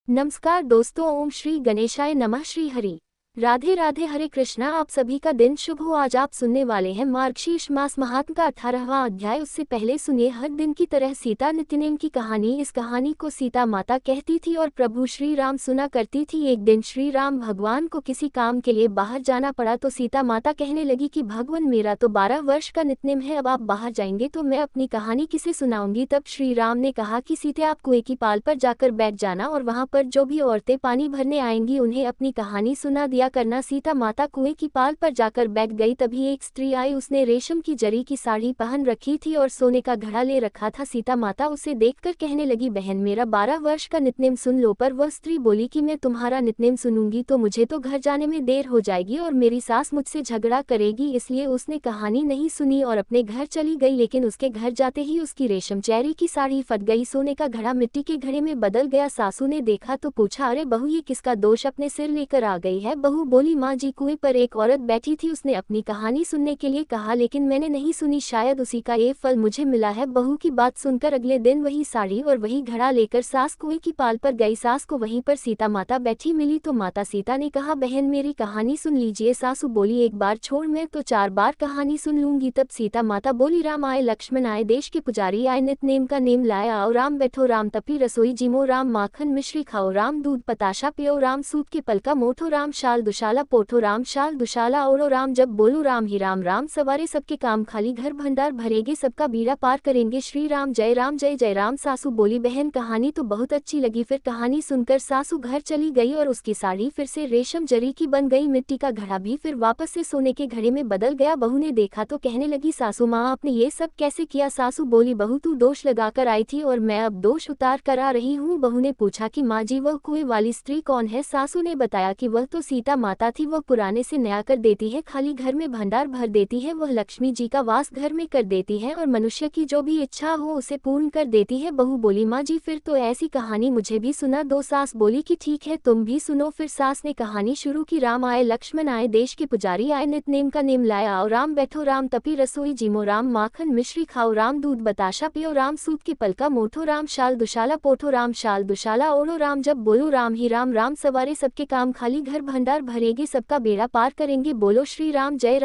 नमस्कार दोस्तों, ओम श्री गणेशाय नमः। श्री हरि राधे राधे, हरे कृष्णा। आप सभी का दिन शुभ हो। आज आप सुनने वाले हैं मार्गशीर्ष मास महात्म का 18वां अध्याय। उससे पहले सुनिए हर दिन की तरह सीता नित्यनेम की कहानी। इस कहानी को सीता माता कहती थी और प्रभु श्री राम सुना करती थी। एक दिन श्री राम भगवान को किसी काम के लिए बाहर जाना पड़ा तो सीता माता कहने लगी कि भगवान, मेरा तो 12 वर्ष का नित्यनेम है, अब आप बाहर जाएंगे तो मैं अपनी कहानी किसे सुनाऊंगी। तब श्री राम ने कहा कि सीता, आप कुएं की पाल पर जाकर बैठ जाना और वहां पर जो भी औरतें पानी भरने आएंगी उन्हें अपनी कहानी सुना दिया करना। सीता माता कुएं की पाल पर जाकर बैठ गई। तभी एक स्त्री आई, उसने रेशम की जरी की साड़ी पहन रखी थी और सोने का घड़ा ले रखा था। सीता माता उसे देखकर कहने लगी, बहन मेरा 12 वर्ष का नित्यनेम सुन लो। पर वह स्त्री बोली कि मैं तुम्हारा नित्यनेम सुनूंगी तो मुझे तो घर जाने में देर हो जाएगी और मेरी सास मुझसे झगड़ा करेगी, इसलिए उसने कहानी नहीं सुनी और अपने घर चली गई। लेकिन उसके घर जाते ही उसकी रेशम चेरी की साड़ी फट गई, सोने का घड़ा मिट्टी के घड़े में बदल गया। सासू ने देखा तो पूछा, अरे बहू, ये किसका दोष अपने सिर लेकर आ गई है। बहू बोली, माँ जी, कुएं पर एक औरत बैठी थी, उसने अपनी कहानी सुनने के लिए कहा लेकिन मैंने नहीं सुनी, शायद उसी का ये फल मुझे मिला है। बहू की बात सुनकर अगले दिन वही साड़ी और वही घड़ा लेकर सास कुएं की पाल पर गई। सास को वहीं पर सीता माता बैठी मिली तो माता सीता ने कहा, बहन मेरी कहानी सुन लीजिए। सासू बोली, एक बार छोड़, मैं तो 4 बार कहानी सुन लूंगी। तब सीता माता बोली, राम आए, लक्ष्मण आए, देश के पुजारी आए, नित्यनेम का नेम लाया आओ। राम बैठो, राम तपी रसोई जिमो, राम माखन मिश्री खाओ, राम दूध पताशा पियो, राम सूत के पलका मोठो, राम शाल दुशाला पोठो, राम शाल दुशाला ओढ़ो, राम जब बोलो राम ही राम, राम सवारे सबके काम खाली, घर भंडार भरेगे, सबका बीड़ा पार करेंगे, श्री राम जय जय राम। सासू बोली, बहन कहानी तो बहुत अच्छी लगी। फिर कहानी सुनकर सासू घर चली गई और उसकी साड़ी फिर से रेशम जरी की बन गई, मिट्टी का घड़ा भी फिर वापस से सोने के घड़े में बदल गया। बहू ने देखा तो कहने लगी, सासू माँ, आपने ये सब कैसे किया। सासू बोली, बहू तू दोष लगाकर आई थी और मैं अब दोष उतार कर आ रही हूँ। बहू ने पूछा कि माँ जी, वह कुएं वाली स्त्री कौन है। सासू ने बताया कि वह तो सीता माता थी, वह पुराने से नया कर देती है, खाली घर में भंडार भर देती है, वह लक्ष्मी जी का वास घर में कर देती है और मनुष्य की जो भी इच्छा हो उसे पूर्ण कर देती है। बहू बोली, माँ जी, फिर तो ऐसी कहानी मुझे भी सुना दो। सास बोली कि ठीक है, तुम भी सुनो। फिर सास ने कहानी शुरू की, राम आए, लक्ष्मण आए, देश के पुजारी आए, नित्यनेम का नेम लाया आओ, राम बैठो, राम तपी रसोई जिमो, राम माखन मिश्री खाओ, राम दूध बताशा पियो, राम सूत के पलका मोठो, राम शाल दुशाला पोठो, राम शाल दुशाला ओढ़ो, राम जब बोलो राम ही राम, राम सवारे सबके काम खाली, घर भंडार भरेगे, सबका बेड़ा पार करेंगे, बोलो श्री राम जय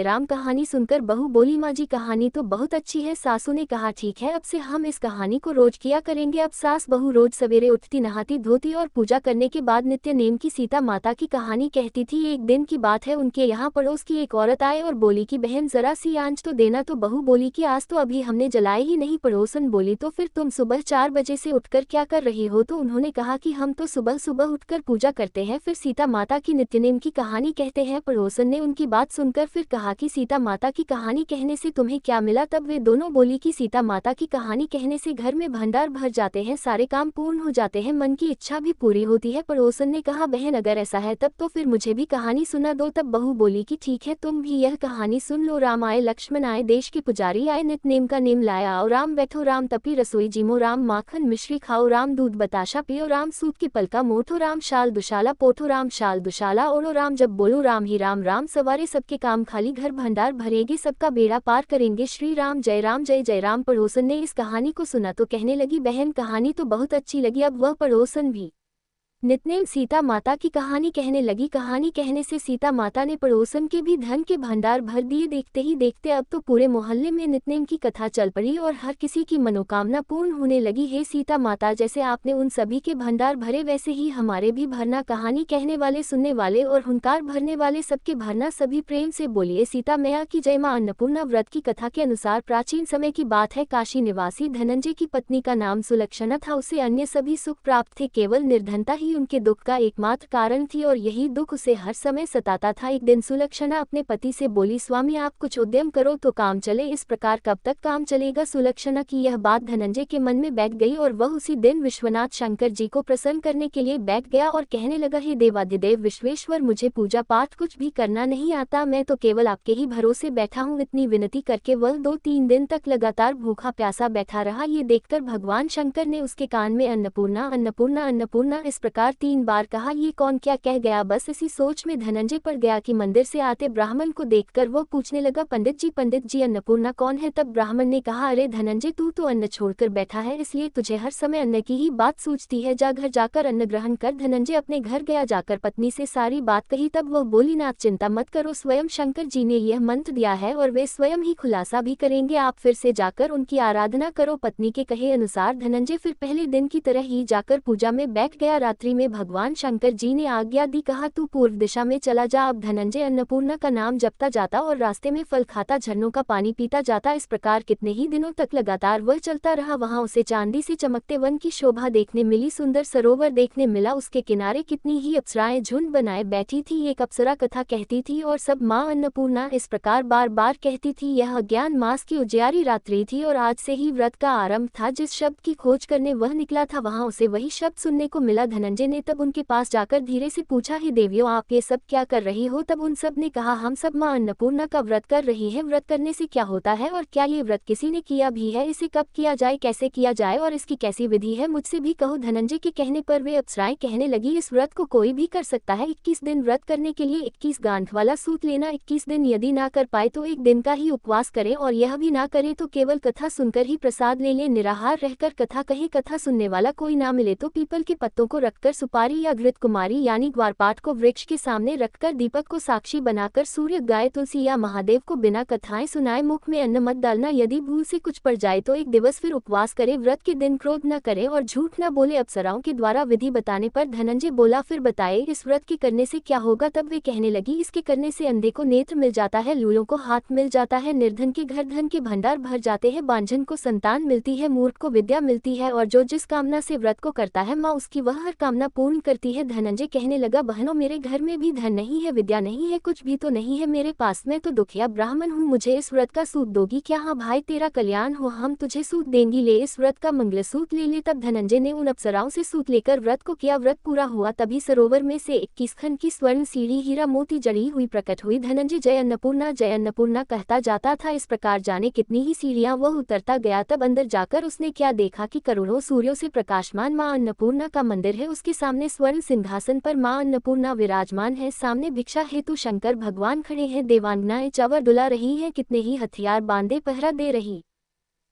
राम। कहानी सुनकर बहू बोली, माँ जी, कहानी तो बहुत अच्छी है। सासू ने कहा, ठीक है, अब से हम इस कहानी को रोज किया करेंगे। अब सास बहू रोज सवेरे उठती, नहाती धोती और पूजा करने के बाद नित्य नेम की सीता माता की कहानी कहती थी। एक दिन की बात है, उनके यहाँ पड़ोस की एक औरत आए और बोली कि बहन जरा सी आंच तो देना। तो बहू बोली कि आज तो अभी हमने जलाए ही नहीं। पड़ोसन बोली, तो फिर तुम सुबह 4 बजे से उठकर क्या कर रही हो। तो उन्होंने कहा कि हम तो सुबह सुबह उठकर पूजा करते हैं, फिर सीता माता की नित्यनेम की कहानी कहते हैं। पड़ोसन ने उनकी बात सुनकर फिर कहा कि सीता माता की कहानी कहने से तुम्हें क्या मिला। तब वे दोनों बोली कि सीता माता की कहानी कहने से घर में भंडार भर जाते हैं, सारे काम पूर्ण हो जाते हैं, मन की इच्छा भी पूरी होती है। पड़ोसन ने कहा, बहन अगर ऐसा है तब तो फिर मुझे भी कहानी सुना दो। तब बहू बोली कि ठीक है, तुम भी यह कहानी सुन लो। राम आए, लक्ष्मण आए, देश के पुजारी आए, नित्यनेम का नेम लाया आओ, राम बैठो, राम तपी रसोई जिमो, राम माखन मिश्री खाओ, राम दूध बताशा पियो, राम सूत के पलका मोठो, राम शाल दुशाला पोठो, राम शाल दुशाला ओढ़ो, राम जब बोलो राम ही राम, राम सवारे सबके काम खाली, घर भंडार भरेगे, सबका बेड़ा पार करेंगे, श्री राम जय राम। पड़ोसन ने इस कहानी को सुना तो कहने लगी, बहन कहानी तो बहुत अच्छी लगी। अब वह पड़ोसन भी नित्यनेम सीता माता की कहानी कहने लगी। कहानी कहने से सीता माता ने पड़ोसन के भी धन के भंडार भर दिए। देखते ही देखते अब तो पूरे मोहल्ले में नित्यनेम की कथा चल पड़ी और हर किसी की मनोकामना पूर्ण होने लगी। हे सीता माता, जैसे आपने उन सभी के भंडार भरे वैसे ही हमारे भी भरना। कहानी कहने वाले, सुनने वाले और हुंकार भरने वाले सबके भरना। सभी प्रेम से बोलिए सीता मैया की जय। मां अन्नपूर्णा व्रत की कथा के अनुसार प्राचीन समय की बात है, काशी निवासी धनंजय की पत्नी का नाम सुलक्षणा था। उसे अन्य सभी सुख प्राप्त थे, केवल निर्धनता ही उनके दुख का एकमात्र कारण थी और यही दुख उसे हर समय सताता था। एक दिन सुलक्षणा अपने पति से बोली, स्वामी आप कुछ उद्यम करो तो काम चले। इस प्रकार कब तक काम चलेगा। सुलक्षणा की यह बात धनंजय के मन में बैठ गई और वह उसी दिन विश्वनाथ शंकर जी को प्रसन्न करने के लिए बैठ गया और कहने लगा, हे देवाधिदेव विश्वेश्वर, मुझे पूजा पाठ कुछ भी करना नहीं आता, मैं तो केवल आपके ही भरोसे बैठा हूँ। इतनी विनती करके वह 2-3 दिन तक लगातार भूखा प्यासा बैठा रहा। ये देखकर भगवान शंकर ने उसके कान में अन्नपूर्णा अन्नपूर्णा अन्नपूर्णा इस प्रकार प्रकार 3 बार कहा, ये कौन क्या कह गया। बस इसी सोच में धनंजय पड़ गया कि मंदिर से आते ब्राह्मण को देखकर वो पूछने लगा, पंडित जी अन्नपूर्णा कौन है। तब ब्राह्मण ने कहा, अरे धनंजय, तू तो अन्न छोड़कर बैठा है, इसलिए तुझे हर समय अन्न की ही बात सूझती है। जा घर जाकर अन्न ग्रहण कर। धनंजय अपने घर गया, जाकर पत्नी से सारी बात कही। तब वह बोली, नाथ चिंता मत करो, स्वयं शंकर जी ने यह मंत्र दिया है और वे स्वयं ही खुलासा भी करेंगे, आप फिर से जाकर उनकी आराधना करो। पत्नी के कहे अनुसार धनंजय फिर पहले दिन की तरह ही जाकर पूजा में बैठ गया। रात्रि में भगवान शंकर जी ने आज्ञा दी, कहा तू पूर्व दिशा में चला जा। अब धनंजय अन्नपूर्णा का नाम जपता जाता और रास्ते में फल खाता, झरनों का पानी पीता जाता। इस प्रकार कितने ही दिनों तक लगातार वह चलता रहा। वहां उसे चांदी से चमकते वन की शोभा देखने मिली, सुंदर सरोवर देखने मिला, उसके किनारे कितनी ही अप्सराएं झुंड बनाए बैठी थी। एक अप्सरा कथा कहती थी और सब माँ अन्नपूर्णा इस प्रकार बार बार कहती थी। यह अज्ञान मास की उजियारी रात्रि थी और आज से ही व्रत का आरंभ था। जिस शब्द की खोज करने वह निकला था वहां उसे वही शब्द सुनने को मिला। धनंजय ने तब उनके पास जाकर धीरे से पूछा, हे देवियों, आप ये सब क्या कर रही हो। तब उन सब ने कहा, हम सब माँ अन्नपूर्णा का व्रत कर रही है। व्रत करने से क्या होता है और क्या ये व्रत किसी ने किया भी है, इसे कब किया जाए, कैसे किया जाए और इसकी कैसी विधि है, मुझसे भी कहो। धनंजय के कहने पर वे अप्सराएं कहने लगी, इस व्रत को कोई भी कर सकता है। 21 दिन व्रत करने के लिए 21 गांठ वाला सूत लेना, 21 दिन यदि ना कर पाए तो एक दिन का ही उपवास करे और यह भी ना करे तो केवल कथा सुनकर ही प्रसाद ले ले। निराहार रहकर कथा कहे, कथा सुनने वाला कोई ना मिले तो पीपल के पत्तों को रखकर सुपारी या घृत कुमारी यानी ग्वारपाठ को वृक्ष के सामने रखकर दीपक को साक्षी बनाकर सूर्य, गाय, तुलसी या महादेव को बिना कथाएं सुनाए मुख में अन्न मत डालना। यदि भूल से कुछ पड़ जाए तो एक दिवस फिर उपवास करे। व्रत के दिन क्रोध न करे और झूठ न बोले। अप्सराओं के द्वारा विधि बताने पर धनंजय बोला, फिर बताए इस व्रत के करने से क्या होगा। तब वे कहने लगी, इसके करने से अंधे को नेत्र मिल जाता है, लूलों को हाथ मिल जाता है, निर्धन के घर धन के भंडार भर जाते हैं, बांझन को संतान मिलती है, मूर्ख को विद्या मिलती है और जो जिस कामना से व्रत को करता है माँ उसकी वह हर कामना पूर्ण करती है। धनंजय कहने लगा, बहनों, मेरे घर में भी धन नहीं है, विद्या नहीं है, कुछ भी तो नहीं है मेरे पास, मैं तो दुखिया ब्राह्मण हूँ, मुझे इस व्रत का सूत दोगी क्या। हाँ भाई, तेरा कल्याण हो, हम तुझे सूत देंगी, ले इस व्रत का मंगलसूत्र ले ले। तब धनंजय ने उन अप्सराओं से सूत लेकर व्रत को किया। व्रत पूरा हुआ तभी सरोवर में से 21 खंड की स्वर्ण सीढ़ी हीरा मोती जड़ी हुई प्रकट हुई। धनंजय जय अन्नपूर्णा कहता जाता था। इस प्रकार जाने कितनी ही सीढ़ियां वह उतरता गया। तब अंदर जाकर उसने क्या देखा कि करोड़ों सूर्यों से प्रकाशमान मां अन्नपूर्णा का मंदिर है। उसके सामने स्वर्ण सिंहासन पर मां अन्नपूर्णा विराजमान है। सामने भिक्षा हेतु शंकर भगवान खड़े हैं। देवांगनाएं चावर डुला रही हैं, कितने ही हथियार बांधे पहरा दे रही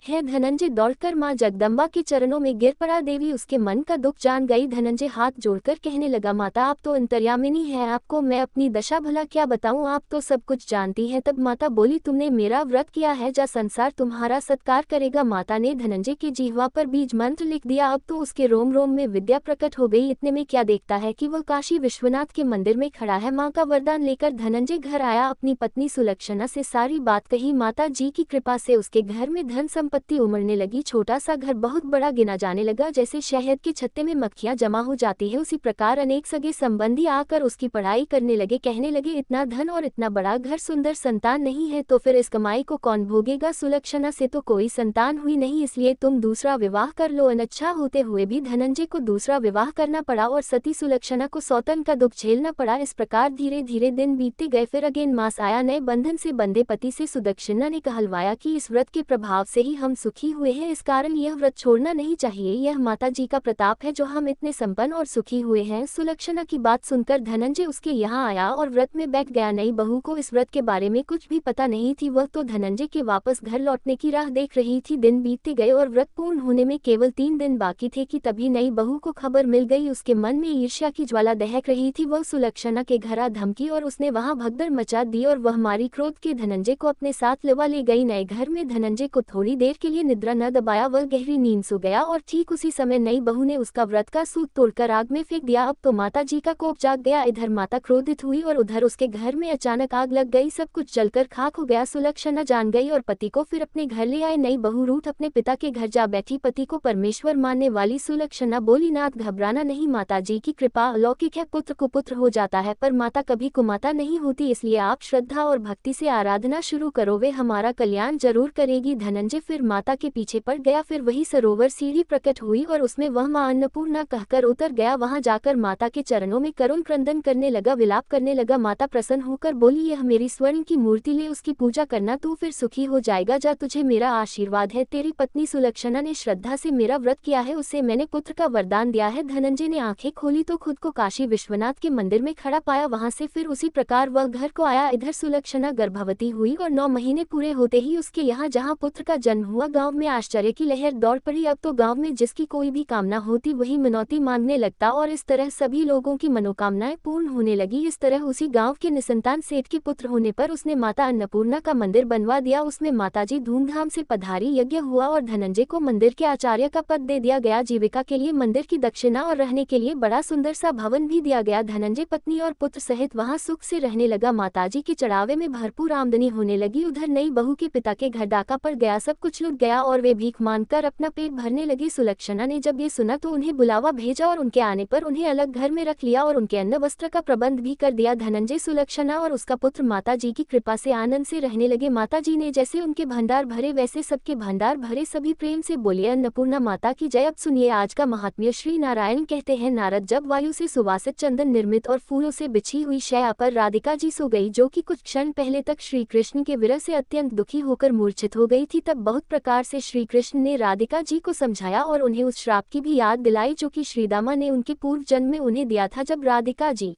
है। धनंजय दौड़कर मां जगदम्बा के चरणों में गिर पड़ा। देवी उसके मन का दुख जान गई। धनंजय हाथ जोड़कर कहने लगा, माता, आप तो अंतर्यामिनी है, आपको मैं अपनी दशा भला क्या बताऊं, आप तो सब कुछ जानती हैं। तब माता बोली, तुमने मेरा व्रत किया है, जा संसार तुम्हारा सत्कार करेगा। माता ने धनंजय के जिह्वा पर बीज मंत्र लिख दिया। अब तो उसके रोम रोम में विद्या प्रकट हो गई। इतने में क्या देखता है कि वह काशी विश्वनाथ के मंदिर में खड़ा है। माँ का वरदान लेकर धनंजय घर आया। अपनी पत्नी सुलक्षणा से सारी बात कही। माता जी की कृपा से उसके घर में धन संपत्ति उमड़ने लगी। छोटा सा घर बहुत बड़ा गिना जाने लगा। जैसे शहद के छत्ते में मक्खियां जमा हो जाती है, उसी प्रकार अनेक सगे संबंधी आकर उसकी पढ़ाई करने लगे। कहने लगे, इतना धन और इतना बड़ा घर, सुंदर संतान नहीं है तो फिर इस कमाई को कौन भोगेगा। सुलक्षणा से तो कोई संतान हुई नहीं, इसलिए तुम दूसरा विवाह कर लो। अनच्छा होते हुए भी धनंजय को दूसरा विवाह करना पड़ा और सती सुलक्षणा को सौतन का दुख झेलना पड़ा। इस प्रकार धीरे धीरे दिन बीतते गए। फिर अगेन मास आया। नए बंधन से बंधे पति से सुदक्षिणा ने कहलवाया कि इस व्रत के प्रभाव से ही हम सुखी हुए हैं, इस कारण यह व्रत छोड़ना नहीं चाहिए। यह माता जी का प्रताप है जो हम इतने संपन्न और सुखी हुए हैं। सुलक्षणा की बात सुनकर धनंजय उसके यहाँ आया और व्रत में बैठ गया। नई बहू को इस व्रत के बारे में कुछ भी पता नहीं थी। वह तो धनंजय के वापस घर लौटने की राह देख रही थी। दिन बीतते गए और व्रत पूर्ण होने में केवल 3 दिन बाकी थे कि तभी नई बहू को खबर मिल गई। उसके मन में ईर्ष्या की ज्वाला दहक रही थी। वह सुलक्षणा के घर आ धमकी और उसने वहां भगदड़ मचा दी और वह मारी क्रोध के धनंजय को अपने साथ लिवा ले गई। नए घर में धनंजय को थोड़ी देर के लिए निद्रा न दबाया, वह गहरी नींद सो गया और ठीक उसी समय नई बहू ने उसका व्रत का सूत तोड़कर आग में फेंक दिया। अब तो माता जी का कोप जाग गया। इधर माता क्रोधित हुई और उधर उसके घर में अचानक आग लग गई। सब कुछ जलकर खाक हो गया। सुलक्षणा जान गई और पति को फिर अपने घर ले आए। नई बहू रूठ अपने पिता के घर जा बैठी। पति को परमेश्वर मानने वाली सुलक्षणा बोली, नाथ घबराना नहीं, माता जी की कृपा अलौकिक है, पुत्र को पुत्र हो जाता है पर माता कभी कुमाता नहीं होती, इसलिए आप श्रद्धा और भक्ति से आराधना शुरू करो, वे हमारा कल्याण जरूर करेगी। धनंजय फिर फिर माता के पीछे पड़ गया। फिर वही सरोवर सीढ़ी प्रकट हुई और उसमें वह माँ अन्नपूर्णा कहकर उतर गया। वहां जाकर माता के चरणों में करुण क्रंदन करने लगा, विलाप करने लगा। माता प्रसन्न होकर बोली, यह मेरी स्वर्ण की मूर्ति ले, उसकी पूजा करना, तू फिर सुखी हो जाएगा। जा, तुझे मेरा आशीर्वाद है। तेरी पत्नी सुलक्षणा ने श्रद्धा से मेरा व्रत किया है, उसे मैंने पुत्र का वरदान दिया है। धनंजय ने आंखें खोली तो खुद को काशी विश्वनाथ के मंदिर में खड़ा पाया। वहां से फिर उसी प्रकार वह घर को आया। इधर सुलक्षणा गर्भवती हुई और 9 महीने पूरे होते ही उसके यहाँ जहाँ पुत्र का जन्म हुआ, गांव में आश्चर्य की लहर दौड़ पड़ी। अब तो गांव में जिसकी कोई भी कामना होती वही मनौती मांगने लगता और इस तरह सभी लोगों की मनोकामनाएं पूर्ण होने लगी। इस तरह उसी गांव के निसंतान सेठ के पुत्र होने पर उसने माता अन्नपूर्णा का मंदिर बनवा दिया। उसमें माताजी धूमधाम से पधारी, यज्ञ हुआ और धनंजय को मंदिर के आचार्य का पद दे दिया गया। जीविका के लिए मंदिर की दक्षिणा और रहने के लिए बड़ा सुंदर सा भवन भी दिया गया। धनंजय पत्नी और पुत्र सहित वहां सुख से रहने लगा। माताजी के चढ़ावे में भरपूर आमदनी होने लगी। उधर नई बहू के पिता के घर डाका पड़ गया, सब कुछ लुट गया और वे भीख मांगकर अपना पेट भरने लगे। सुलक्षणा ने जब ये सुना तो उन्हें बुलावा भेजा और उनके आने पर उन्हें अलग घर में रख लिया और उनके अन्न वस्त्र का प्रबंध भी कर दिया। धनंजय, सुलक्षणा और उसका पुत्र माताजी की कृपा से आनंद से रहने लगे। माताजी ने जैसे उनके भंडार भरे वैसे सबके भंडार भरे। सभी प्रेम से बोले, अन्नपूर्णा माता की जय। अब सुनिए आज का महात्म्य। श्री नारायण कहते हैं, नारद, जब वायु से सुवासित चंदन निर्मित और फूलों से बिछी हुई शैया पर राधिका जी सो गई, जो कि कुछ क्षण पहले तक श्री कृष्ण के विरह से अत्यंत दुखी होकर मूर्छित हो गई थी, तब बहुत प्रकार से श्री कृष्ण ने राधिका जी को समझाया और उन्हें उस श्राप की भी याद दिलाई जो कि श्रीदामा ने उनके पूर्व जन्म में उन्हें दिया था। जब राधिका जी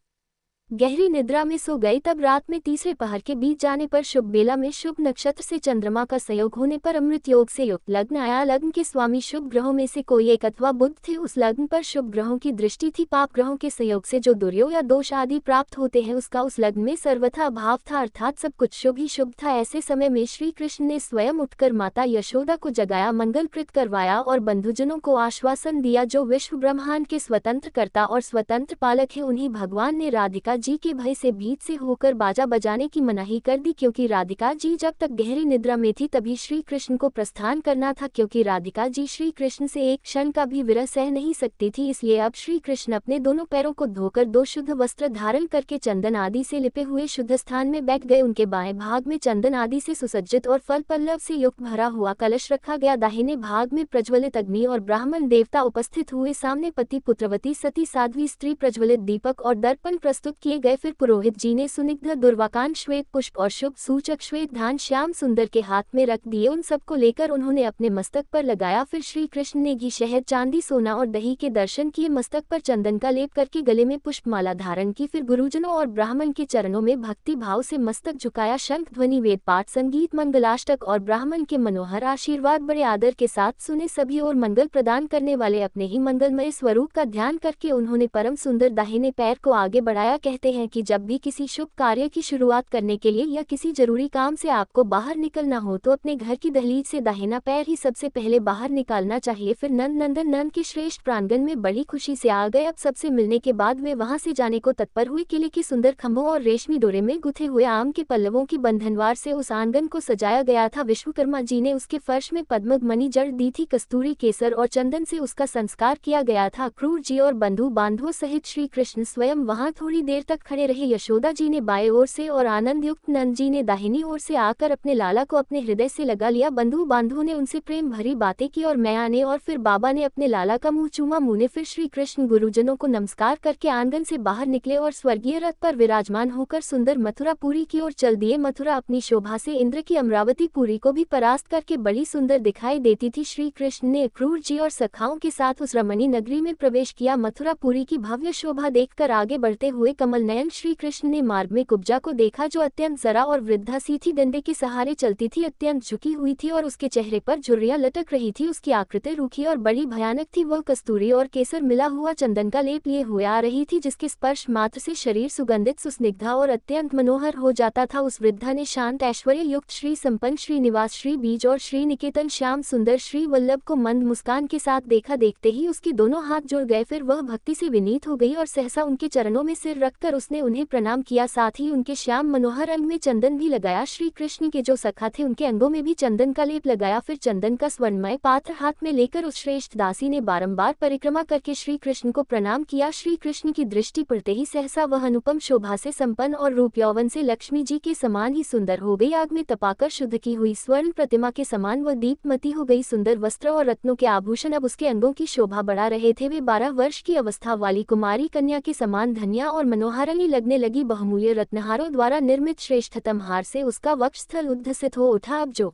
गहरी निद्रा में सो गई तब रात में तीसरे पहर के बीत जाने पर शुभ बेला में शुभ नक्षत्र से चंद्रमा का संयोग होने पर अमृत योग से युक्त लग्न आया। लग्न के स्वामी शुभ ग्रहों में से कोई एक अथवा बुध थे। उस लग्न पर शुभ ग्रहों की दृष्टि थी। पाप ग्रहों के संयोग से जो दुर्योग या दोष आदि प्राप्त होते हैं उसका उस लग्न में सर्वथा अभाव था, अर्थात सब कुछ शुभ ही शुभ था। ऐसे समय में श्री कृष्ण ने स्वयं उठकर माता यशोदा को जगाया, मंगलकृत करवाया और बंधुजनों को आश्वासन दिया। जो विश्व ब्रह्मांड के स्वतंत्र कर्ता और स्वतंत्र पालक है, उन्हीं भगवान ने राधिका जी के भय से भीत से होकर बाजा बजाने की मनाही कर दी, क्योंकि राधिका जी जब तक गहरी निद्रा में थी तभी श्री कृष्ण को प्रस्थान करना था, क्योंकि राधिका जी श्री कृष्ण से एक क्षण का भी विरह सह नहीं सकती थी। इसलिए अब श्री कृष्ण अपने दोनों पैरों को धोकर 2 शुद्ध वस्त्र धारण करके चंदन आदि से लिपे हुए शुद्ध स्थान में बैठ गए। उनके बाएं भाग में चंदन आदि से सुसज्जित और फल पल्लव से युक्त भरा हुआ कलश रखा गया। दाहिने भाग में प्रज्वलित अग्नि और ब्राह्मण देवता उपस्थित हुए। सामने पति, पुत्रवती, सती, साध्वी स्त्री, प्रज्वलित दीपक और दर्पण प्रस्तुत किए गए। फिर पुरोहित जी ने सुनिग्ध दुर्वाकान श्वेत पुष्प और शुभ सूचक श्वेत धान श्याम सुंदर के हाथ में रख दिए। उन सबको लेकर उन्होंने अपने मस्तक पर लगाया। फिर श्री कृष्ण ने घी, शहद, चांदी, सोना और दही के दर्शन किए। मस्तक पर चंदन का लेप करके गले में पुष्पमाला धारण की। फिर गुरुजनों और ब्राह्मण के चरणों में भक्ति भाव से मस्तक झुकाया। शंख ध्वनि, वेद पाठ, संगीत, मंगलाष्टक और ब्राह्मण के मनोहर आशीर्वाद बड़े आदर के साथ सुने। सभी और मंगल प्रदान करने वाले अपने ही मंगलमय स्वरूप का ध्यान करके उन्होंने परम सुंदर दाहिने पैर को आगे बढ़ाया। कहते हैं कि जब भी किसी शुभ कार्य की शुरुआत करने के लिए या किसी जरूरी काम से आपको बाहर निकलना हो तो अपने घर की दहलीज से दाहिना पैर ही सबसे पहले बाहर निकालना चाहिए। फिर नंदन नंद के श्रेष्ठ प्रांगण में बड़ी खुशी से आ गए। अब सबसे मिलने के बाद वे वहां से जाने को तत्पर हुए। किले के सुंदर खंभों और रेशमी डोरे में गुथे हुए आम के पल्लवों की बंधनवार से उस आंगन को सजाया गया था। विश्वकर्मा जी ने उसके फर्श में पद्म मणि जड़ दी थी। कस्तूरी, केसर और चंदन से उसका संस्कार किया गया था। क्रूर जी और बंधु बांधवों सहित श्री कृष्ण स्वयं वहां थोड़ी देर तक खड़े रहे। यशोदा जी ने बाएं ओर से और आनंद युक्त नंद जी ने दाहिनी ओर से आकर अपने लाला को अपने हृदय से लगा लिया। बंधु बांधवों ने उनसे प्रेम भरी बातें की और मैया ने और फिर बाबा ने अपने लाला का मुंह चूमा। मुने फिर श्री कृष्ण गुरुजनों को नमस्कार करके आंगन से बाहर निकले और स्वर्गीय रथ पर विराजमान होकर सुंदर मथुरापुरी की ओर चल दिए। मथुरा अपनी शोभा से इंद्र की अमरावतीपुरी को भी परास्त करके बड़ी सुंदर दिखाई देती थी। श्री कृष्ण ने क्रूर जी और सखाओं के साथ उस रमणी नगरी में प्रवेश किया। मथुरापुरी की भव्य शोभा देखकर आगे बढ़ते हुए कमल नयन श्री कृष्ण ने मार्ग में कुब्जा को देखा, जो अत्यंत जरा और वृद्धा सी थी, डंडे के सहारे चलती थी, अत्यंत झुकी हुई थी और उसके चेहरे पर झुर्रियां लटक रही थी। उसकी आकृति रूखी और बड़ी भयानक थी। वह कस्तूरी और केसर मिला हुआ चंदन का लेप लिए हुए आ रही थी, जिसके स्पर्श मात्र से शरीर सुगंधित, सुस्निग्धा और अत्यंत मनोहर हो जाता था। उस वृद्धा ने शांत, ऐश्वर्य युक्त, श्री संपन्न, श्रीनिवास, श्री बीज और श्री निकेतन, श्याम सुंदर, श्री वल्लभ को मंद मुस्कान के साथ देखा। देखते ही उसके दोनों हाथ जुड़ गए। फिर वह भक्ति से विनीत हो गई और सहसा उनके चरणों में सिर रखकर कर उसने उन्हें प्रणाम किया, साथ ही उनके श्याम मनोहर अंग में चंदन भी लगाया। श्री कृष्ण के जो सखा थे उनके अंगों में भी चंदन का लेप लगाया। फिर चंदन का स्वर्णमय पात्र हाथ में लेकर उस श्रेष्ठ दासी ने बारंबार परिक्रमा करके श्री कृष्ण को प्रणाम किया। श्री कृष्ण की दृष्टि पड़ते ही सहसा वह अनुपम शोभा से संपन्न और रूप यौवन से लक्ष्मी जी के समान ही सुंदर हो गई। आग में तपाकर शुद्ध की हुई स्वर्ण प्रतिमा के समान वह दीप्तमती हो गई। सुंदर वस्त्र और रत्नों के आभूषण अब उसके अंगों की शोभा बढ़ा रहे थे। वे 12 वर्ष की अवस्था वाली कुमारी कन्या के समान धन्या और मनोहारिणी लगने लगी। बहुमूल्य रत्नहारों द्वारा निर्मित श्रेष्ठतम हार से उसका वक्षस्थल उद्घसित हो उठा। अब जो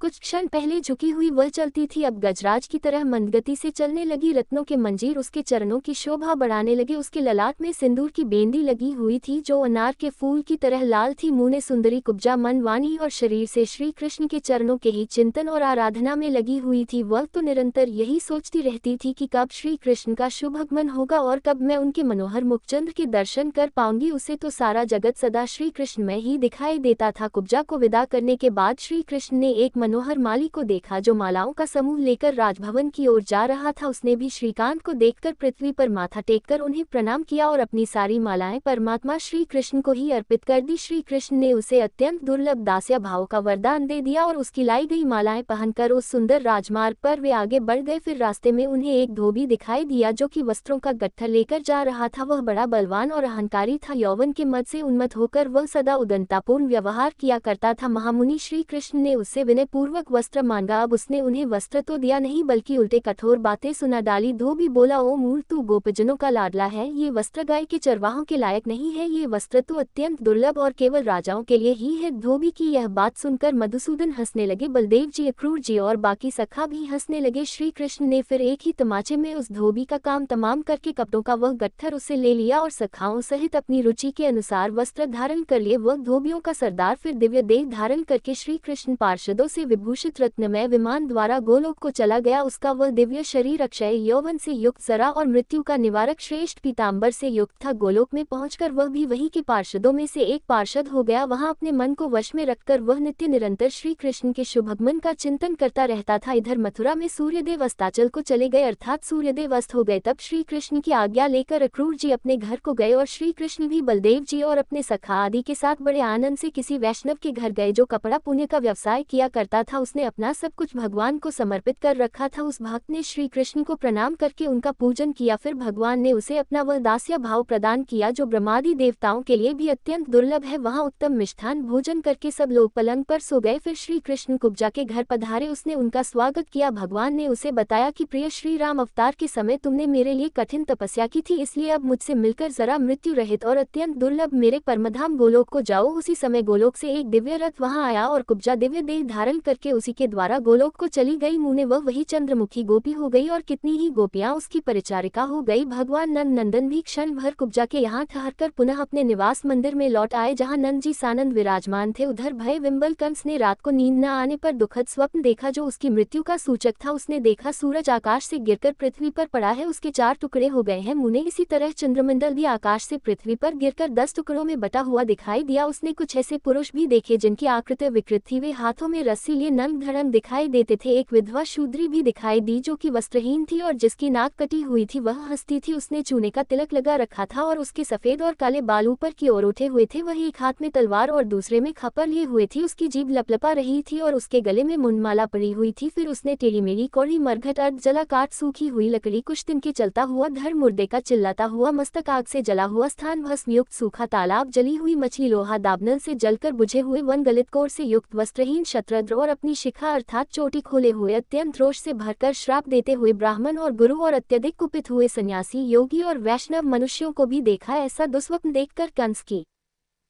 कुछ क्षण पहले झुकी हुई वह चलती थी, अब गजराज की तरह मंदगति से चलने लगी। रत्नों के मंजीर उसके चरणों की शोभा बढ़ाने लगे। उसके ललाट में सिंदूर की बेंदी लगी हुई थी जो अनार के फूल की तरह लाल थी। मुँह ने सुंदरी कुब्जा मन वाणी और शरीर से श्री कृष्ण के चरणों के ही चिंतन और आराधना में लगी हुई थी। वह तो निरंतर यही सोचती रहती थी कि कब श्री कृष्ण का शुभ आगमन होगा और कब मैं उनके मनोहर मुखचंद्र के दर्शन कर पाऊंगी। उसे तो सारा जगत सदा श्री कृष्ण में ही दिखाई देता था। कुब्जा को विदा करने के बाद श्री कृष्ण ने एक मनोहर माली को देखा जो मालाओं का समूह लेकर राजभवन की ओर जा रहा था। उसने भी श्रीकांत को देखकर पृथ्वी पर माथा टेककर उन्हें प्रणाम किया और अपनी सारी मालाएं परमात्मा श्री कृष्ण को ही अर्पित कर दी। श्री कृष्ण ने उसे अत्यंत दुर्लभ दास्य भाव का वरदान दे दिया और उसकी लाई गई मालाएं पहनकर उस सुंदर राजमार्ग पर वे आगे बढ़ गए। फिर रास्ते में उन्हें एक धोबी दिखाई दिया जो कि वस्त्रों का गट्ठर लेकर जा रहा था। वह बड़ा बलवान और अहंकारी था। यौवन के मद से उन्मत्त होकर वह सदा उदंतापूर्ण व्यवहार किया करता था। महामुनि श्री कृष्ण ने उससे विनयपूर्वक वस्त्र मांगा। अब उसने उन्हें वस्त्र तो दिया नहीं बल्कि उल्टे कठोर बातें सुना डाली। धोबी बोला, ओ मूर्ख, तू गोपजनों का लाडला है। ये वस्त्र गाय के चरवाहों के लायक नहीं है। ये वस्त्र तो अत्यंत दुर्लभ और केवल राजाओं के लिए ही है। धोबी की यह बात सुनकर मधुसूदन हंसने लगे, बलदेव जी, अक्रूर जी और बाकी सखा भी हंसने लगे। श्री कृष्ण ने फिर एक ही तमाचे में उस धोबी का काम तमाम करके कपड़ों का वह गट्ठर उससे ले लिया और सखाओं सहित अपनी रुचि के अनुसार वस्त्र धारण कर लिए। वह धोबियों का सरदार फिर दिव्य देह धारण करके श्री कृष्ण पार्षदों से विभूषित रत्नमय विमान द्वारा गोलोक को चला गया। उसका वह दिव्य शरीर अक्षय यौवन से युक्त, जरा और मृत्यु का निवारक श्रेष्ठ पीतांबर से युक्त था। गोलोक में पहुंचकर वह भी वही के पार्षदों में से एक पार्षद हो गया। वहां अपने मन को वश में रखकर वह नित्य निरंतर श्री कृष्ण के शुभागमन का चिंतन करता रहता था। इधर मथुरा में सूर्यदेव अस्ताचल को चले गए, अर्थात सूर्यदेव अस्त हो गए। तब श्री कृष्ण की आज्ञा लेकर अक्रूर जी अपने घर को गए और श्री कृष्ण भी बलदेव जी और अपने सखा आदि के साथ बड़े आनंद से किसी वैष्णव के घर गए जो कपड़ा पुण्य का व्यवसाय किया करता था। उसने अपना सब कुछ भगवान को समर्पित कर रखा था। उस भक्त ने श्री कृष्ण को प्रणाम करके उनका पूजन किया। फिर भगवान ने उसे अपना वह दास्य भाव प्रदान किया जो ब्रह्मादि देवताओं के लिए भी अत्यंत दुर्लभ है। वहां उत्तम मिष्ठान भोजन करके सब लोग पलंग पर सो गए। फिर श्री कृष्ण कुब्जा के घर पधारे। उसने उनका स्वागत किया। भगवान ने उसे बताया कि प्रिय श्री राम, अवतार के समय तुमने मेरे लिए कठिन तपस्या की थी, इसलिए अब मुझसे मिलकर जरा मृत्यु रहित और अत्यंत दुर्लभ मेरे परमधाम गोलोक को जाओ। उसी समय गोलोक से एक दिव्य रथ वहां आया और कुब्जा दिव्य देह धारण करके उसी के द्वारा गोलोक को चली गई। मुने वह वही चंद्रमुखी गोपी हो गई और कितनी ही गोपियां उसकी परिचारिका हो गई। भगवान नंद नंदन भी क्षण भर कुब्जा के यहाँ ठहरकर पुनः अपने निवास मंदिर में लौट आए जहाँ नंद जी सानंद विराजमान थे। उधर भय विम्बल कंस ने रात को नींद न आने पर दुखद स्वप्न देखा जो उसकी मृत्यु का सूचक था। उसने देखा सूरज आकाश से गिरकर पृथ्वी पर पड़ा है, उसके 4 टुकड़े हो गए हैं। मुने इसी तरह चंद्रमंडल भी आकाश से पृथ्वी पर गिरकर 10 टुकड़ों में बटा हुआ दिखाई दिया। उसने कुछ ऐसे पुरुष भी देखे जिनकी आकृति विकृत थी, वे हाथों में रस्सी लिए नंग धड़ंग दिखाई देते थे। एक विधवा शूद्री भी दिखाई दी जो कि वस्त्रहीन थी और जिसकी नाक कटी हुई थी। वह हंसती थी, उसने चूने का तिलक लगा रखा था और उसके सफेद और काले बाल ऊपर की ओर उठे हुए थे। वह एक हाथ में तलवार और दूसरे में खपर लिए हुए थी। उसकी जीभ लपलपा रही थी और उसके गले में मुंडमाला पड़ी हुई थी। फिर उसने टेढ़ी मेढ़ी कौड़ी मरघट अर्ध जला काट सूखी हुई लकड़ी कुछ दिन के चलता हुआ धर मुर्दे का चिल्लाता हुआ मस्तक आग से जला हुआ स्थान भस्म युक्त सूखा तालाब जली हुई मछली लोहा दाबनल से जलकर बुझे हुए वन गलित कोर से युक्त वस्त्रहीन शतरद्र और अपनी शिखा अर्थात चोटी खोले हुए अत्यंत रोष से भरकर श्राप देते हुए ब्राह्मण और गुरु और अत्यधिक कुपित हुए सन्यासी योगी और वैष्णव मनुष्यों को भी देखा। ऐसा दुस्वप्न देखकर कंस की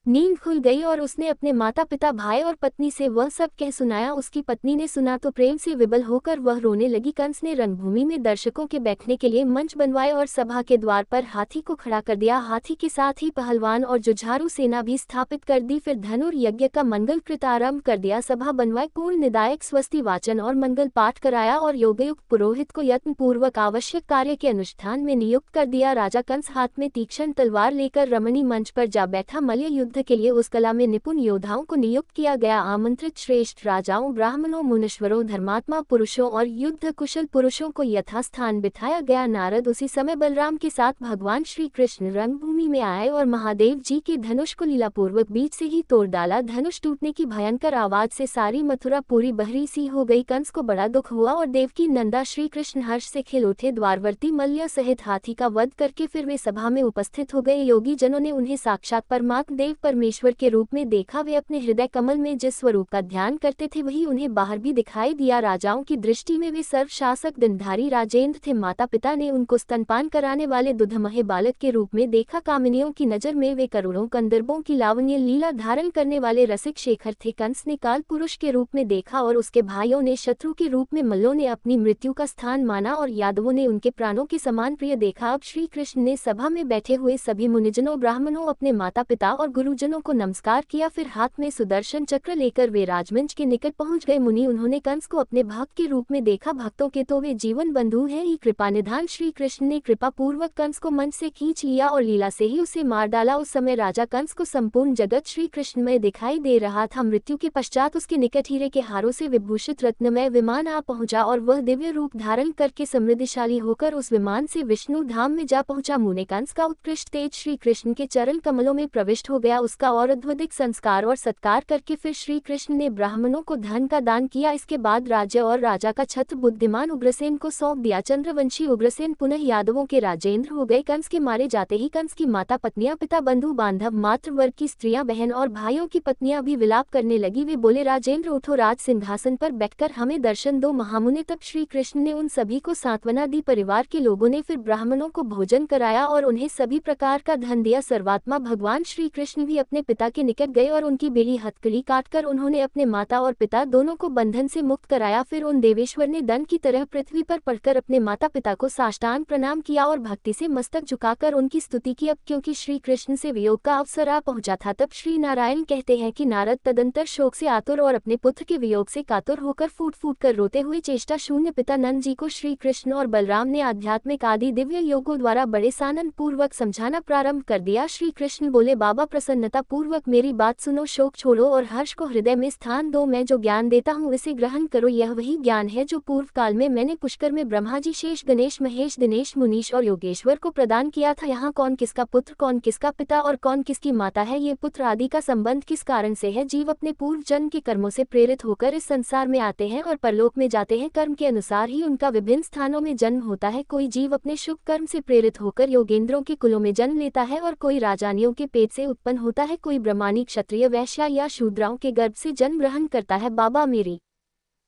नींद खुल गई और उसने अपने माता पिता भाई और पत्नी से वह सब कह सुनाया। उसकी पत्नी ने सुना तो प्रेम से विबल होकर वह रोने लगी। कंस ने रंगभूमि में दर्शकों के बैठने के लिए मंच बनवाए और सभा के द्वार पर हाथी को खड़ा कर दिया। हाथी के साथ ही पहलवान और जुझारू सेना भी स्थापित कर दी। फिर धनुर्यज्ञ का मंगल कृत आरंभ कर दिया। सभा बनवाए, पूर्ण निदायक स्वस्ति वाचन और मंगल पाठ कराया और योगयुक्त पुरोहित को यत्न पूर्वक आवश्यक कार्य के अनुष्ठान में नियुक्त कर दिया। राजा कंस हाथ में तीक्ष्ण तलवार लेकर रमणी मंच पर जा बैठा। मल्ल युद्ध युद्ध के लिए उस कला में निपुण योद्धाओं को नियुक्त किया गया। आमंत्रित श्रेष्ठ राजाओं, ब्राह्मणों, मुनीश्वरों, धर्मात्मा पुरुषों और युद्ध कुशल पुरुषों को यथास्थान बिठाया गया। नारद उसी समय बलराम के साथ भगवान श्री कृष्ण रंगभूमि में आए और महादेव जी के धनुष को लीलापूर्वक बीच से ही तोड़ डाला। धनुष टूटने की भयंकर आवाज से सारी मथुरा पूरी बहरी सी हो गई। कंस को बड़ा दुख हुआ और देवकी नंदा श्री कृष्ण हर्ष से खिल उठे। द्वारवर्ती मल्य सहित हाथी का वध करके फिर वे सभा में उपस्थित हो गए। योगी जनों ने उन्हें साक्षात परमात्मा देव परमेश्वर के रूप में देखा। वे अपने हृदय कमल में जिस स्वरूप का ध्यान करते थे वही उन्हें बाहर भी दिखाई दिया। राजाओं की दृष्टि में वे सर्वशासक दिनधारी राजेंद्र थे। माता पिता ने उनको स्तनपान कराने वाले दुधमहे बालक के रूप में देखा। कामिनियों की नजर में वे करोड़ों कंदर्पों की लावण्य लीला धारण करने वाले रसिक शेखर थे। कंस ने काल पुरुष के रूप में देखा और उसके भाइयों ने शत्रु के रूप में, मल्लों ने अपनी मृत्यु का स्थान माना और यादवों ने उनके प्राणों के समान प्रिय देखा। अब श्री कृष्ण ने सभा में बैठे हुए सभी मुनिजनों, ब्राह्मणों, अपने माता पिता और गुरुजनों को नमस्कार किया। फिर हाथ में सुदर्शन चक्र लेकर वे राजमंच के निकट पहुंच गए। मुनि उन्होंने कंस को अपने भक्त के रूप में देखा। भक्तों के तो वे जीवन बंधु हैं ही। कृपा निधान श्री कृष्ण ने कृपा पूर्वक कंस को मंच से खींच लिया और लीला से ही उसे मार डाला। उस समय राजा कंस को संपूर्ण जगत श्री कृष्ण में दिखाई दे रहा था। मृत्यु के पश्चात उसके निकट हीरे के हारों से विभूषित रत्नमय विमान आ पहुंचा और वह दिव्य रूप धारण करके समृद्धिशाली होकर उस विमान से विष्णु धाम में जा पहुंचा। मुने कंस का उत्कृष्ट तेज श्री कृष्ण के चरण कमलों में प्रविष्ट हो गया। उसका और अद्भुत संस्कार और सत्कार करके फिर श्री कृष्ण ने ब्राह्मणों को धन का दान किया। इसके बाद राज्य और राजा का छत्र बुद्धिमान उग्रसेन को सौंप दिया। चंद्रवंशी उग्रसेन पुनः यादवों के राजेंद्र हो गए। कंस के मारे जाते ही कंस की माता, पत्नियां, पिता, बंधु बांधव, मातृ वर्ग की स्त्रियां, बहन और भाइयों की पत्नियां भी विलाप करने लगी। वे बोले, राजेंद्र उठो, राज सिंहासन पर बैठकर हमें दर्शन दो। महामुनि तब श्री कृष्ण ने उन सभी को सांत्वना दी। परिवार के लोगों ने फिर ब्राह्मणों को भोजन कराया और उन्हें सभी प्रकार का धन दिया। सर्वात्मा भगवान श्री कृष्ण भी अपने पिता के निकट गए और उनकी बेड़ी हथकड़ी काटकर उन्होंने अपने माता और पिता दोनों को बंधन से मुक्त कराया। फिर उन देवेश्वर ने दंड की तरह पृथ्वी पर पड़कर अपने माता पिता को साष्टांग प्रणाम किया और भक्ति से मस्तक झुकाकर उनकी स्तुति की। अब क्योंकि श्री कृष्ण से वियोग का अवसर आ पहुंचा था, तब श्री नारायण कहते हैं कि नारद तदंतर शोक से आतुर और अपने पुत्र के वियोग से कातुर होकर फूट फूट कर रोते हुए चेष्टा शून्य पिता नंद जी को श्री कृष्ण और बलराम ने आध्यात्मिक आदि दिव्य योगों द्वारा बड़े सानंद पूर्वक समझाना प्रारंभ कर दिया। श्री कृष्ण बोले, बाबा प्रसन्नता पूर्वक मेरी बात सुनो, शोक छोड़ो और हर्ष को हृदय में स्थान दो। मैं जो ज्ञान देता हूँ इसे ग्रहण करो। यह वही ज्ञान है जो पूर्व काल में मैंने पुष्कर में ब्रह्मा जी, शेष, गणेश, महेश, दिनेश, मुनीश और योगेश्वर को प्रदान किया था। यहाँ कौन किसका पुत्र, कौन किसका पिता और कौन किसकी माता है, ये पुत्र आदि का संबंध किस कारण से है। जीव अपने पूर्व जन्म के कर्मों से प्रेरित होकर इस संसार में आते हैं और परलोक में जाते हैं। कर्म के अनुसार ही उनका विभिन्न स्थानों में जन्म होता है। कोई जीव अपने शुभ कर्म से प्रेरित होकर योगेंद्रों के कुलों में जन्म लेता है और कोई राजानियों के पेट से उत्पन्न होता है। कोई ब्राह्मणी, क्षत्रिय, वैश्या या शूद्राओं के गर्भ से जन्म ग्रहण करता है। बाबा, मेरी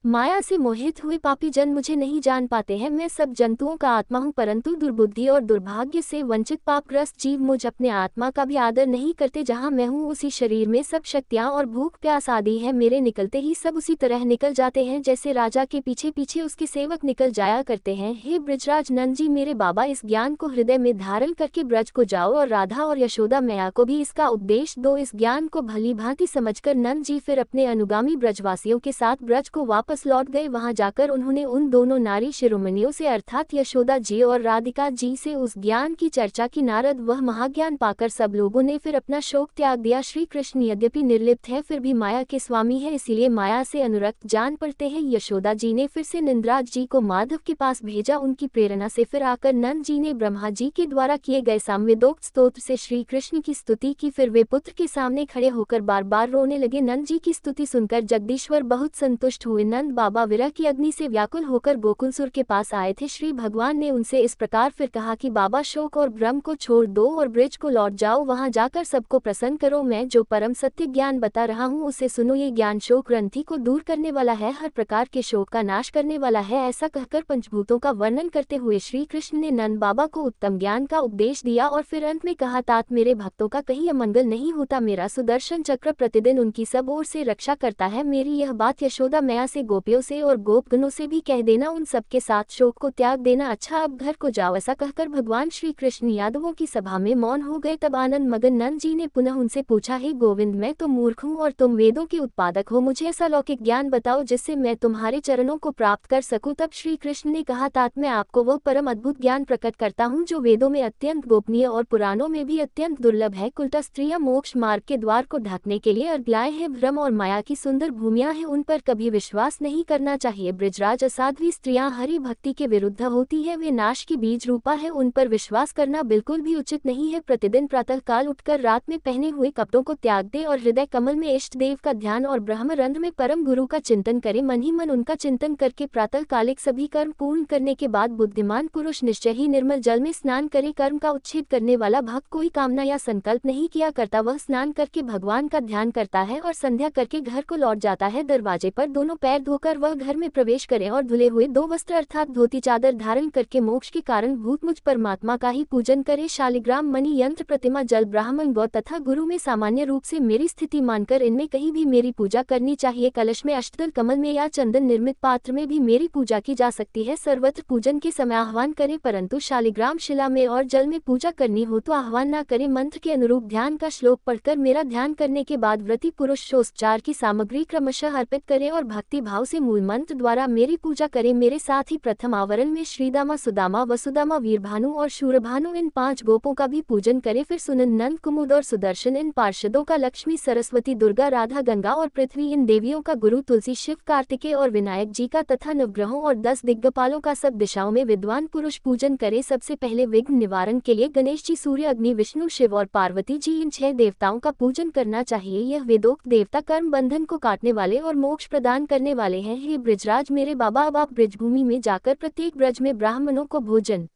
माया से मोहित हुए पापी जन मुझे नहीं जान पाते हैं। मैं सब जंतुओं का आत्मा हूँ, परंतु दुर्बुद्धि और दुर्भाग्य से वंचित पापग्रस्त जीव मुझ अपने आत्मा का भी आदर नहीं करते। जहाँ मैं हूँ उसी शरीर में सब शक्तियाँ और भूख प्यास आदि है। मेरे निकलते ही सब उसी तरह निकल जाते हैं जैसे राजा के पीछे पीछे उसके सेवक निकल जाया करते हैं। हे ब्रजराज नंद जी, मेरे बाबा, इस ज्ञान को हृदय में धारण करके ब्रज को जाओ और राधा और यशोदा मैया को भी इसका उपदेश दो। इस ज्ञान को भली भांति समझकर नंद जी फिर अपने अनुगामी ब्रजवासियों के साथ ब्रज को वापस लौट गए। वहां जाकर उन्होंने उन दोनों नारी शिरोमणियों से अर्थात यशोदा जी और राधिका जी से उस ज्ञान की चर्चा की। नारद वह महाज्ञान पाकर सब लोगों ने फिर अपना शोक त्याग दिया। श्री कृष्ण यद्यपि निर्लिप्त है फिर भी माया के स्वामी है, इसीलिए माया से अनुरक्त जान पड़ते हैं। यशोदा जी ने फिर से निंद्राज जी को माधव के पास भेजा। उनकी प्रेरणा से फिर आकर नंद जी ने ब्रह्मा जी के द्वारा किए गए सामवेदोक्त स्तोत्र से श्री कृष्ण की स्तुति की। फिर वे पुत्र के सामने खड़े होकर बार बार रोने लगे। नंद जी की स्तुति सुनकर जगदीश्वर बहुत संतुष्ट हुए। नंद बाबा विरह की अग्नि से व्याकुल होकर गोकुलसुर के पास आए थे। श्री भगवान ने उनसे इस प्रकार फिर कहा कि बाबा, शोक और भ्रम को छोड़ दो और ब्रज को लौट जाओ। वहां जाकर सबको प्रसन्न करो। मैं जो परम सत्य ज्ञान बता रहा हूँ उसे सुनो। ये ज्ञान शोक ग्रंथि को दूर करने वाला है, हर प्रकार के शोक का नाश करने वाला है। ऐसा कहकर पंचभूतों का वर्णन करते हुए श्री कृष्ण ने नंद बाबा को उत्तम ज्ञान का उपदेश दिया और फिर अंत में कहा, तात मेरे भक्तों का कहीं अमंगल नहीं होता। मेरा सुदर्शन चक्र प्रतिदिन उनकी सब ओर से रक्षा करता है। मेरी यह बात यशोदा मैया से गोपियों से और गोपगणों से भी कह देना उन सबके साथ शोक को त्याग देना। अच्छा अब घर को जाओ। ऐसा कहकर भगवान श्री कृष्ण यादवों की सभा में मौन हो गए। तब आनंद मगन नंद जी ने पुनः उनसे पूछा, हे गोविंद, मैं तो मूर्ख हूँ और तुम वेदों के उत्पादक हो, मुझे ऐसा लौकिक ज्ञान बताओ जिससे मैं तुम्हारे चरणों को प्राप्त कर सकूं। तब श्री कृष्ण ने कहा, तात मैं आपको वो परम अद्भुत ज्ञान प्रकट करता हूँ जो वेदों में अत्यंत गोपनीय और पुराणों में भी अत्यंत दुर्लभ है। कुलटा स्त्रियां मोक्ष मार्ग के द्वार को ढकने के लिए अर्गलाएं हैं, भ्रम और माया की सुंदर भूमियां हैं, उन पर कभी विश्वास नहीं करना चाहिए। ब्रजराज असाध्वी स्त्रियां हरि भक्ति के विरुद्ध होती है, वे नाश की बीज रूपा है, उन पर विश्वास करना बिल्कुल भी उचित नहीं है। प्रतिदिन प्रातः काल उठकर रात में पहने हुए कपड़ों को त्याग दे और हृदय कमल में इष्ट देव का ध्यान और ब्रह्मरंध्र में परम गुरु का चिंतन करे। मन ही मन उनका चिंतन करके प्रातः कालिक सभी कर्म पूर्ण करने के बाद बुद्धिमान पुरुष निश्चय ही निर्मल जल में स्नान करे। कर्म का उच्छेद करने वाला भक्त कोई कामना या संकल्प नहीं किया करता, वह स्नान करके भगवान का ध्यान करता है और संध्या करके घर को लौट जाता है। दरवाजे पर दोनों पैर धोकर वह घर में प्रवेश करे और धुले हुए 2 वस्त्र अर्थात धोती चादर धारण करके मोक्ष के कारण भूत मुझ परमात्मा का ही पूजन करे। शालिग्राम मणि यंत्र प्रतिमा जल ब्राह्मण गौ तथा गुरु में सामान्य रूप से मेरी स्थिति मानकर इनमें कहीं भी मेरी पूजा करनी चाहिए। कलश में अष्टदल कमल में या चंदन निर्मित पात्र में भी मेरी पूजा की जा सकती है। सर्वत्र पूजन के समय आह्वान करें, परंतु शालिग्राम शिला में और जल में पूजा करनी हो तो आह्वान न करें। मंत्र के अनुरूप ध्यान का श्लोक पढ़कर मेरा ध्यान करने के बाद व्रती पुरुष शोस्चार की सामग्री क्रमशः अर्पित करें और भक्ति भाव से मूल मंत्र द्वारा मेरी पूजा करें। मेरे साथ ही प्रथम आवरण में श्रीदामा, सुदामा, वसुदामा, वीरभानु और शूरभानु इन 5 गोपों का भी पूजन करें। फिर सुनंद, नंद, कुमुद और सुदर्शन इन पार्षदों का, लक्ष्मी, सरस्वती, दुर्गा, राधा, गंगा और पृथ्वी इन देवियों का, गुरु, तुलसी, शिव, कार्तिकेय और विनायक जी का तथा नवग्रहों और 10 दिग्गपालों का सब दिशाओं में विद्वान पुरुष पूजन करे। सबसे पहले विघ्न निवारण के लिए गणेश जी, सूर्य, अग्नि, विष्णु, शिव और पार्वती जी इन 6 देवताओं का पूजन करना चाहिए। यह वेदोक्त देवता कर्म बंधन को काटने वाले और मोक्ष प्रदान करने वाले हैं। हे ब्रजराज मेरे बाबा, अब आप ब्रजभूमि में जाकर प्रत्येक ब्रज में ब्राह्मणों को भोजन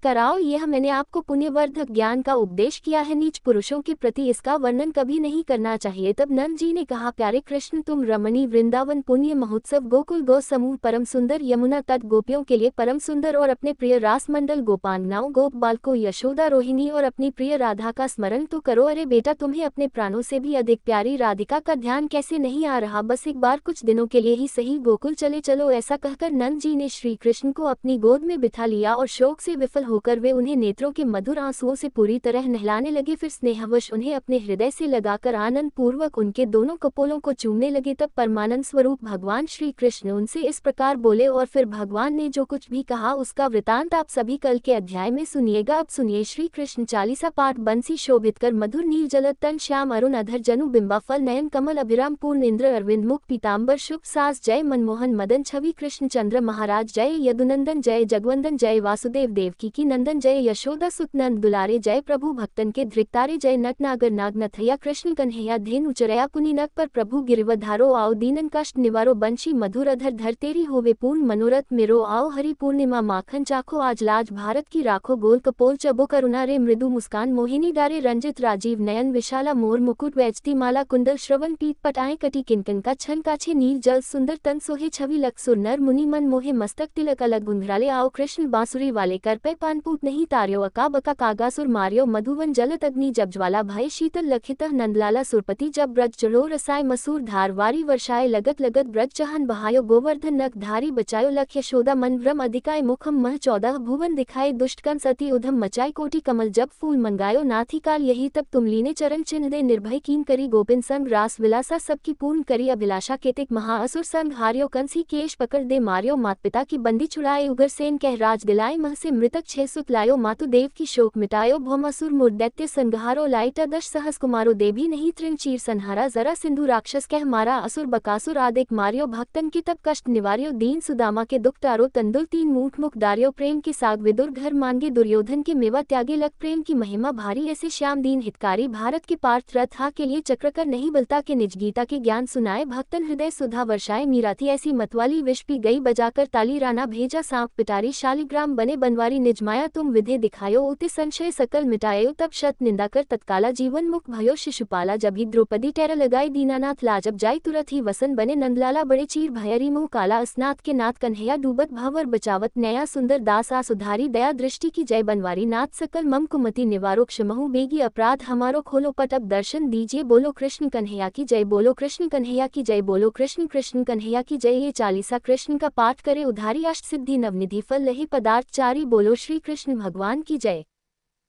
कराओ, यह मैंने आपको पुण्यवर्धक ज्ञान का उपदेश किया है, नीच पुरुषों के प्रति इसका वर्णन कभी नहीं करना चाहिए। तब नंद जी ने कहा, प्यारे कृष्ण, तुम रमणी, वृंदावन, पुण्य महोत्सव, गोकुल, गौ समूह, परम सुंदर, यमुना तट गोपियों के लिए परम सुंदर और अपने प्रिय रास मंडल गोपांगनाओं, गोप बालकों, यशोदा, रोहिणी और अपनी प्रिय राधा का स्मरण तो करो। अरे बेटा, तुम्हें अपने प्राणों से भी अधिक प्यारी राधिका का ध्यान कैसे नहीं आ रहा? बस एक बार कुछ दिनों के लिए ही सही गोकुल चले चलो। ऐसा कहकर नंद जी ने श्री कृष्ण को अपनी गोद में बिठा लिया और शोक से विफल होकर वे उन्हें नेत्रों के मधुर आंसुओं से पूरी तरह नहलाने लगे। फिर स्नेहवश उन्हें अपने हृदय से लगाकर आनंद पूर्वक उनके दोनों कपोलों को चूमने लगे। तब परमानंद स्वरूप भगवान श्री कृष्ण उनसे इस प्रकार बोले और फिर भगवान ने जो कुछ भी कहा उसका वृतांत आप सभी कल के अध्याय में सुनिएगा। अब सुनिए श्री कृष्ण चालीसा पाठ। बंसी शोभित कर मधुर नील जलद तन श्याम अरुण अधर जनु बिंबा फल नयन कमल अभिराम पूर्ण इंद्र अरविंद मुख पीताम्बर शुभ सास जय मनमोहन मदन छवि कृष्ण चंद्र महाराज जय यदुनंदन जय जगवंदन जय वासुदेव देवकी की नंदन जय यशोदा सुत नंद दुलारे जय प्रभु भक्तन के धृक्तारे जय नट नागर नाग नथैया कृष्ण कन्हैया धेनु चरया पुनि नक पर प्रभु गिरिवधारो आओ दीनन कष्ट निवारो बंशी मधुर अधर धर तेरी होवे पूर्ण मनोरथ मेरो आओ हरि पूर्णिमा माखन चाखो आज लाज भारत की राखो गोल कपोल चबो करुणा रे मृदु मुस्कान मोहिनी डारे रंजित राजीव नयन विशाला मोर मुकुट वैजती माला कुंडल श्रवण पीत पटाए कटी किनकन का छन काछे नील जल सुंदर तन सोहे छवि लक सुर नर मुनि मन मोहे मस्तक तिलक अलग गुंघराले आओ कृष्ण बांसुरी वाले कर पे पानपूत नहीं तार्यो अका बका कागासुर मार्यो मधुवन जलत अग्नि जब ज्वाला भय शीतल लखितः नंदलाला सुरपति जब ब्रज चढ़ो रसाय मसूर धारवारी वर्षाए लगत लगत ब्रज चहन बहायो गोवर्धन नख धारी बचायो लख यशोदा मन भ्रम अधिकाय मुखम मह 14 भुवन दिखाए दुष्टकन सती उधम मचाई कोटि कमल जब फूल मंगायो नाथी काल यही तब तुम लीने चरण चिन्ह दे निर्भय कीन करी गोपिन संग रास विलासा सबकी पूर्ण करी अभिलाषा केतिक महाअसुर संग हार्यो कंसी केश पकड़ दे मार्यो मात पिता की बंदी छुड़ाए उग्रसेन कह राज दिलाए मह से मृतक 6 सुत लायो मातु देव की शोक मिटायो भौमासुर मुर दैत्य संहारो लाइटा 10 सहस कुमारो देवी नहीं तृण चीर संहारा जरा सिंधु राक्षस कह मारा असुर बकासुर आदिक मारियो भक्तन की तब कष्ट निवार्यो दीन सुदामा के दुख तारो तंदुल 3 मूठ मुख दारियो प्रेम के साग विदुर घर मांगे दुर्योधन के मेवा त्यागे लग प्रेम की महिमा भारी ऐसे श्याम दीन हितकारी भारत के पार्थ रथ हा के लिए चक्रकर नहीं बलता के निज गीता के ज्ञान सुनाए भक्तन हृदय सुधा वर्षाए मीरा थी ऐसी मतवाली विष पी गई बजाकर ताली राना भेजा सांप पिटारी शालिग्राम बने बनवारी निज माया तुम विधे दिखायो उते संशय सकल मिटायो तब शत निंदा कर तत्काला जीवन मुख भयो शिशुपाला जब ही द्रौपदी टेर लगाई दीनानाथ लाजब जाय तुरत ही वसन बने नंदलाला बड़े चीर भयरी मुँह काला अस्नाथ के नाथ कन्हैया डूबत भंवर बचावत नया सुंदर दास आ सुधारी दया दृष्टि की जय बनवारी नाथ सकल मम कुमति निवारो क्षमहु बेगी अपराध हमारो खोलो पट अब दर्शन दीजिए बोलो कृष्ण कन्हैया की जय बोलो कृष्ण कन्हैया की जय बोलो कृष्ण कृष्ण कन्हैया की जय। ये चालीसा कृष्ण का पाठ करे उधारी अष्ट सिद्धि नवनिधि फल लही पदार्थ चारी बोलो श्री कृष्ण भगवान की जय।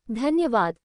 धन्यवाद।